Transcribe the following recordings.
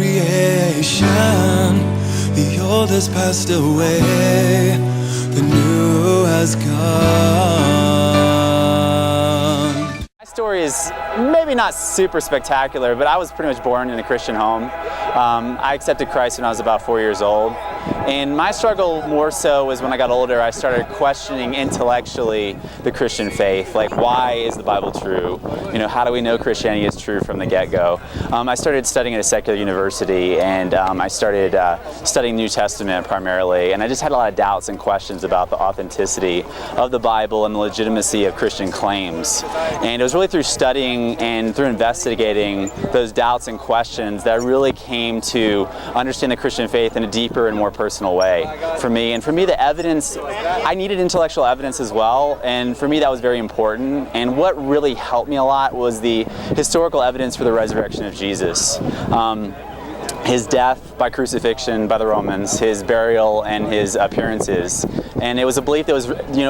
creation. The old has passed away, the new has come. My story is maybe not super spectacular, but I was pretty much born in a Christian home. I accepted Christ when I was about 4 years old. And my struggle more so was when I got older, I started questioning intellectually the Christian faith. Like, why is the Bible true? You know, how do we know Christianity is true from the get-go? I started studying at a secular university, and I started studying New Testament primarily. And I just had a lot of doubts and questions about the authenticity of the Bible and the legitimacy of Christian claims. And it was really through studying and through investigating those doubts and questions that I really came to understand the Christian faith in a deeper and more personal way for me. And for me, the evidence, I needed intellectual evidence as well, and for me that was very important. And what really helped me a lot was the historical evidence for the resurrection of Jesus. His death by crucifixion by the Romans, his burial, and his appearances. And it was a belief that was,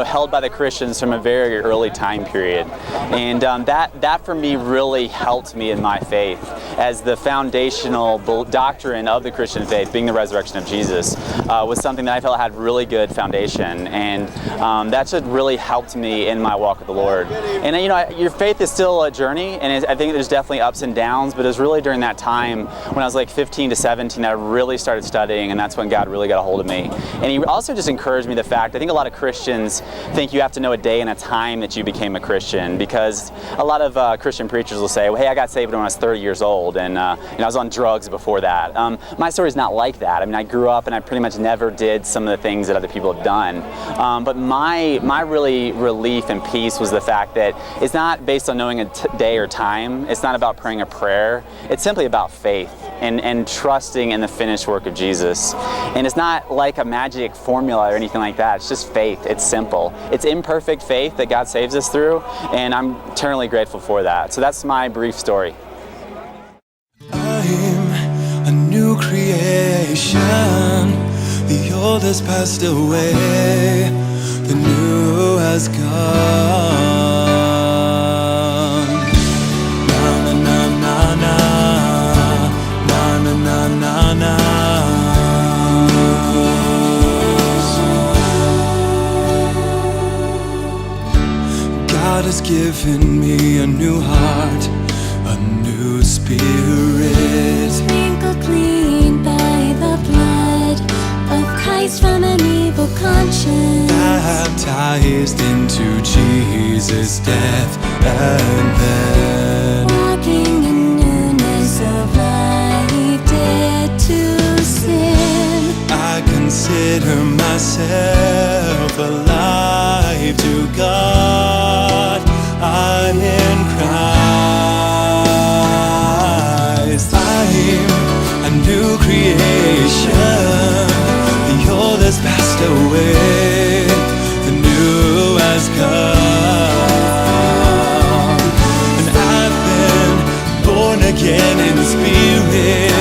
held by the Christians from a very early time period. And that for me really helped me in my faith, as the foundational doctrine of the Christian faith, being the resurrection of Jesus, was something that I felt had really good foundation. And that just really helped me in my walk with the Lord. And your faith is still a journey, and I think there's definitely ups and downs, but it was really during that time when I was like 15 to 17 that I really started studying, and that's when God really got a hold of me. And he also just encouraged me the fact, I think a lot of Christians think you have to know a day and a time that you became a Christian, because a lot of Christian preachers will say, well, hey, I got saved when I was 30 years old, and I was on drugs before that. My story is not like that. I mean, I grew up and I pretty much never did some of the things that other people have done. But my really relief and peace was the fact that it's not based on knowing a day or time. It's not about praying a prayer. It's simply about faith and trusting in the finished work of Jesus. And it's not like a magic formula or anything like that. It's just faith. It's simple. It's imperfect faith that God saves us through, and I'm eternally grateful for that. So that's my brief story. I'm a new creation. The old has passed away, the new has come. God has given me a new heart, a new spirit, sprinkled clean by the blood of Christ from an evil conscience, baptized into Jesus' death and then walking in newness of life, dead to sin. I consider myself alive to God. I'm in Christ. I'm a new creation. The old has passed away, the new has come. And I've been born again in the Spirit,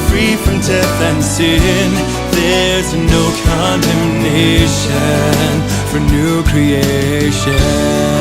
free from death and sin. There's no condemnation for new creation.